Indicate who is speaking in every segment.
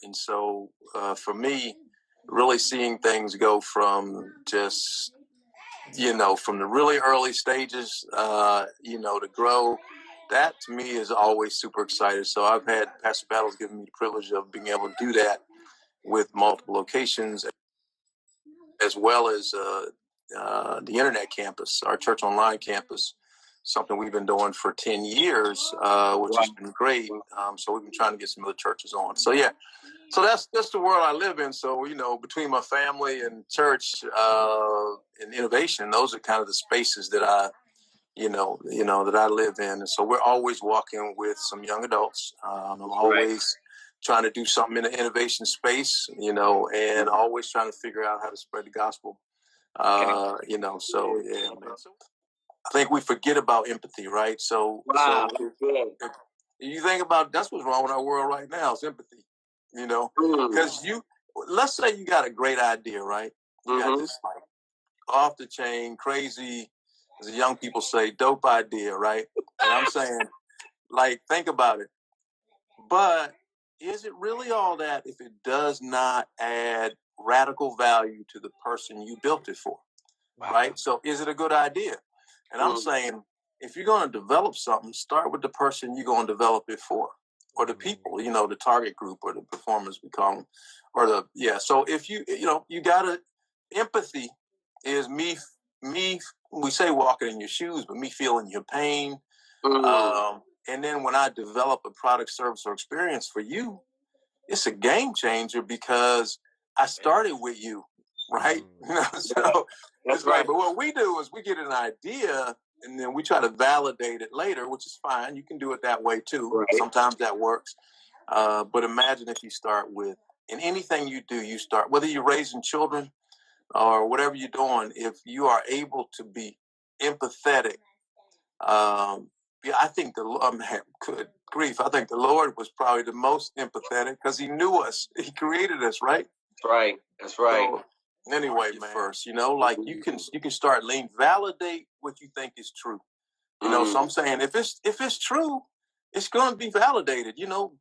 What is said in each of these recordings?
Speaker 1: And so for me, really seeing things go from just, from the really early stages, to grow, that to me is always super excited. So I've had Pastor Battles giving me the privilege of being able to do that with multiple locations, as well as the internet campus, our church online campus, something we've been doing for 10 years, which has been great. So we've been trying to get some other churches on. So, yeah. So that's the world I live in. So, between my family and church and innovation, those are kind of the spaces that that I live in. And so we're always walking with some young adults. I'm always trying to do something in the innovation space, and always trying to figure out how to spread the gospel. So yeah, man. I think we forget about empathy, right? So you think about, that's what's wrong with our world right now, is empathy. Because let's say you got a great idea, right? You got this like off the chain, crazy, as the young people say, dope idea, right? And I'm saying, like, think about it. But is it really all that if it does not add radical value to the person you built it for? Right? So is it a good idea? And I'm saying, if you're going to develop something, start with the person you're going to develop it for, or the people, the target group, or the performers we call them, So if you got to, empathy is me, we say walking in your shoes, but me feeling your pain. And then when I develop a product, service, or experience for you, it's a game changer because I started with you, right? So it's right. But what we do is we get an idea and then we try to validate it later, which is fine. You can do it that way too. Right. Sometimes that works. But imagine if you start with, in anything you do, you start, whether you're raising children or whatever you're doing, if you are able to be empathetic, I think good grief. I think the Lord was probably the most empathetic because he knew us. He created us, right? That's right. So, anyway, man, first, like you can start validate what you think is true. So I'm saying if it's true, it's going to be validated.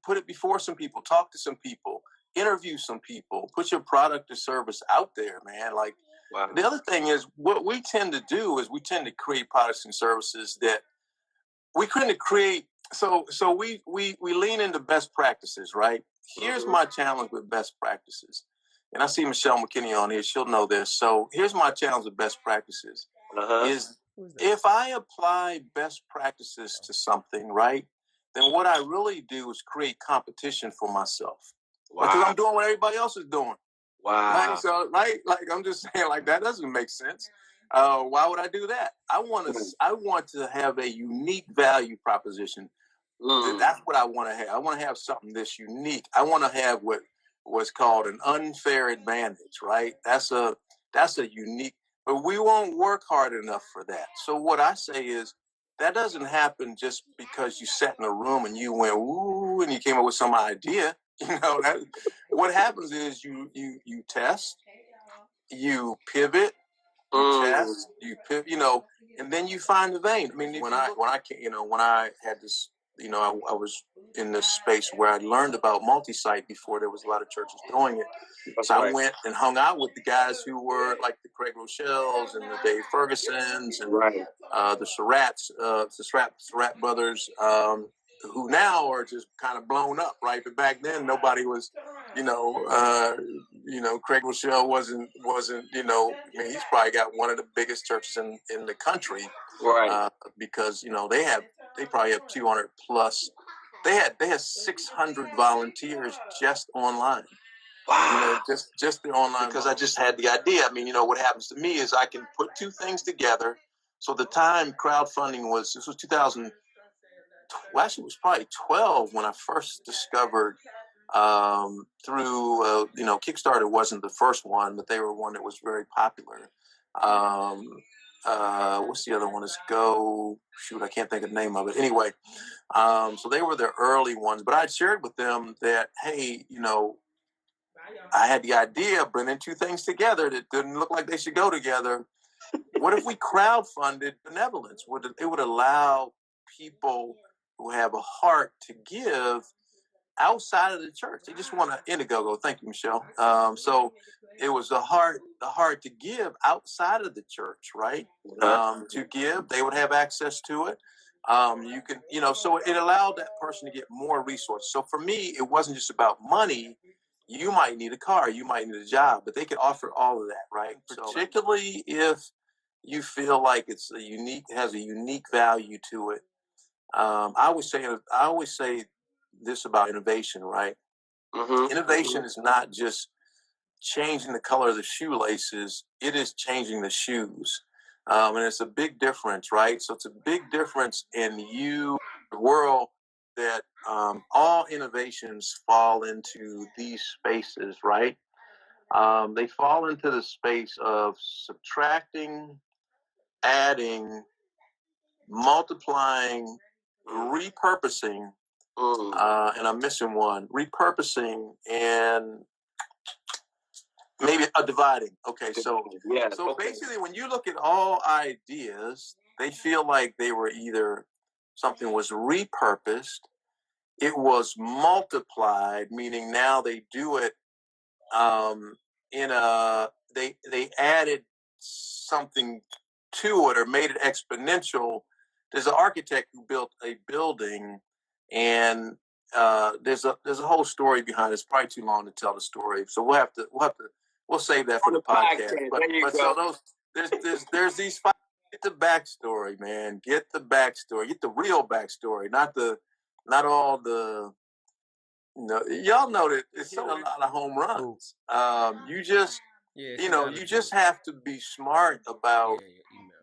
Speaker 1: Put it before some people, talk to some people, interview some people, put your product or service out there, man. Like the other thing is what we tend to do is we tend to create products and services that we couldn't create. So we lean into best practices, right? Here's my challenge with best practices. And I see Michelle McKinney on here. She'll know this. So here's my challenge with best practices is if I apply best practices to something, right, then what I really do is create competition for myself. Because I'm doing what everybody else is doing. Right? So, right? Like, I'm just saying, like, that doesn't make sense. Why would I do that? I want to have a unique value proposition. That's what I want to have. I want to have something that's unique. I want to have what's called an unfair advantage, right? That's a unique, but we won't work hard enough for that. So what I say is that doesn't happen just because you sat in a room and you went, ooh, and you came up with some idea. What happens is you test, you pivot, test, you pivot, and then you find the vein. I mean, when I had this, I was in this space where I learned about multi-site before there was a lot of churches doing it. So I went and hung out with the guys who were like the Craig Rochelle's and the Dave Fergusons and the Surratt brothers, who now are just kind of blown up, right? But back then nobody was, Craig Rochelle wasn't, he's probably got one of the biggest churches in the country, right? Because they probably have 200 plus. They had 600 volunteers just online. Wow. Just the online, because I just had the idea. I mean, what happens to me is I can put two things together. So the time crowdfunding this was 2000. Well, actually, it was probably 12 when I first discovered through, Kickstarter wasn't the first one, but they were one that was very popular. What's the other one? Is I can't think of the name of it. Anyway, so they were the early ones, but I shared with them that, hey, I had the idea of bringing two things together that didn't look like they should go together. What if we crowdfunded benevolence? It would allow people who have a heart to give outside of the church. They just want an Indiegogo. Thank you, Michelle. So it was the heart to give outside of the church, right? To give, they would have access to it. You can, so it allowed that person to get more resources. So for me, it wasn't just about money. You might need a car, you might need a job, but they could offer all of that, right? Particularly if you feel like it has a unique value to it. I always say this about innovation, right? Innovation is not just changing the color of the shoelaces; it is changing the shoes, and it's a big difference, right? So it's a big difference in the world that all innovations fall into these spaces, right? They fall into the space of subtracting, adding, multiplying, repurposing, and I'm missing one. Repurposing and maybe a dividing. Okay, so basically, when you look at all ideas, they feel like they were either something was repurposed, it was multiplied, meaning now they do it they added something to it or made it exponential. There's an architect who built a building, and there's a whole story behind it. It's probably too long to tell the story, so we'll save that for the podcast. But so there's these five. Get the backstory, man. Get the backstory. Get the real backstory, not all the. No, y'all know that it's a lot of home runs. You just, you just have to be smart about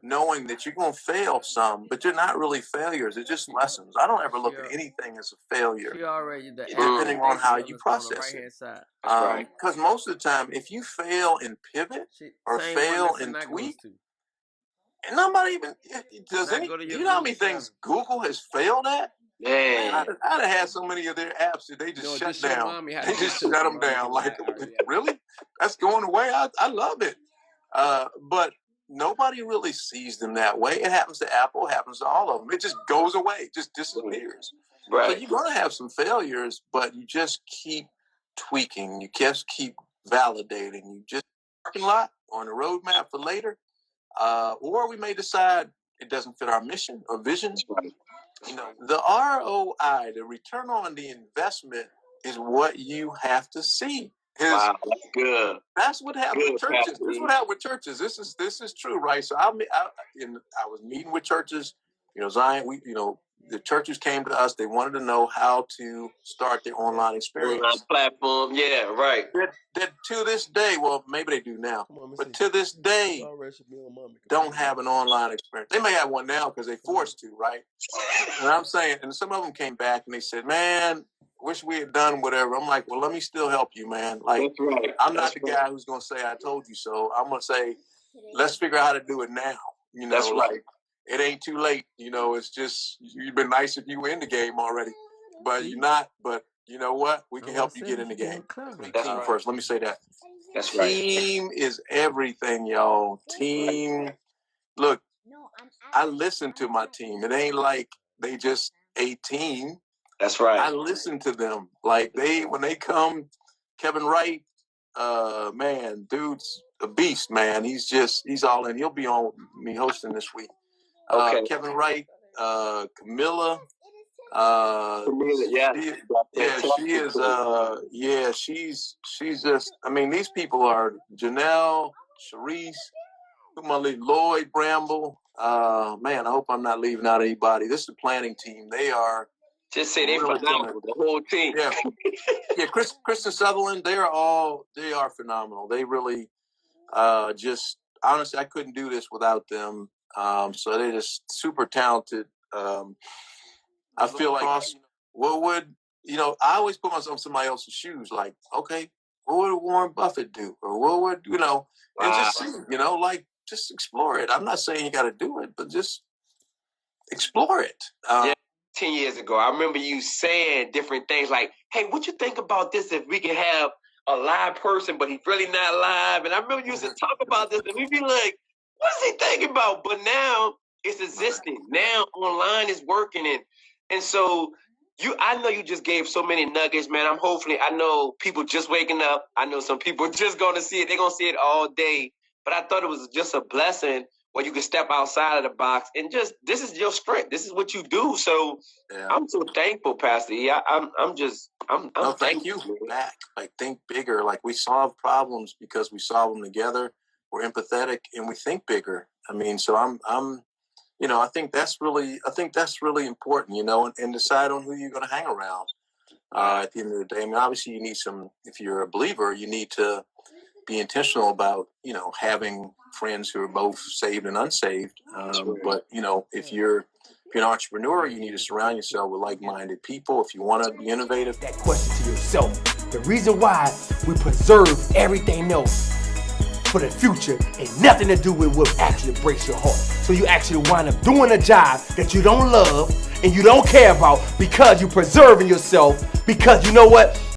Speaker 1: knowing that you're going to fail some, but you're not really failures. It's just lessons. I don't ever look at anything as a failure, depending on how you process it. Because most of the time, if you fail in pivot or fail in tweak, and nobody even does any. You know how many things Google has failed at? Man, I'd have had so many of their apps that they just shut down. They just shut them down. Like, really? That's going away? I love it. But nobody really sees them that way. It happens to Apple. It happens to all of them. It just goes away. It just disappears. Right. So you're going to have some failures, but you just keep tweaking. You just keep validating. You just parking lot on a roadmap for later. Or we may decide it doesn't fit our mission or vision. Right. The ROI, the return on the investment, is what you have to see. Wow, that's good. That's what happened with churches. This is what happened with churches. This is true, right? So I was meeting with churches. Zion. The churches came to us. They wanted to know how to start their online experience. Online platform, yeah, right. That to this day, well, maybe they do now, but to this day, don't have an online experience. They may have one now because they're forced to, right? And I'm saying, and some of them came back and they said, man, wish we had done whatever. I'm like, well, let me still help you, man. Like, right. I'm not the guy who's going to say, I told you so. I'm going to say, let's figure out how to do it now. That's right. It ain't too late. It's just, you've been nice if you were in the game already, but you're not. But you know what? We can help you get in the game. That's right. First. Let me say that. That's right. Team is everything, y'all. Team. Look, I listen to my team. It ain't like they just a team. That's right. I listen to them. Like when they come, Kevin Wright, man, dude's a beast, man. He's all in. He'll be on me hosting this week. Okay. Kevin Wright, Camilla. She is. She's just. I mean, these people are Janelle, Sharice, Lloyd Bramble. Man, I hope I'm not leaving out anybody. This is the planning team. They are. Just say they're phenomenal. The whole team. Yeah, yeah. Kristen Sutherland. They are phenomenal. They really, just honestly, I couldn't do this without them. So they're just super talented. I feel like what would I always put myself in somebody else's shoes. Like, okay, what would Warren Buffett do, or what would and just see, just explore it. I'm not saying you got to do it, but just explore it. 10 years ago, I remember you saying different things like, hey, what you think about this if we can have a live person, but he's really not live? And I remember you used to talk about this, and we'd be like, what's he thinking about? But now it's existing. Now online is working, and so
Speaker 2: I know you just gave so many nuggets, man. I know people just waking up. I know some people just going to see it. They're going to see it all day. But I thought it was just a blessing where you can step outside of the box and just, this is your strength. This is what you do. So I'm so thankful, Pastor E. I'm
Speaker 1: no, thank you. Back. Like, think bigger. Like, we solve problems because we solve them together. We're empathetic and we think bigger. I mean, so I'm I think that's really important, and decide on who you're going to hang around at the end of the day. I mean, obviously you need if you're a believer, you need to be intentional about, having friends who are both saved and unsaved. But, if you're an entrepreneur, you need to surround yourself with like-minded people. If you want to be innovative.
Speaker 3: That question to yourself. The reason why we preserve everything else for the future and nothing to do with what actually breaks your heart. So you actually wind up doing a job that you don't love and you don't care about because you're preserving yourself, because you know what?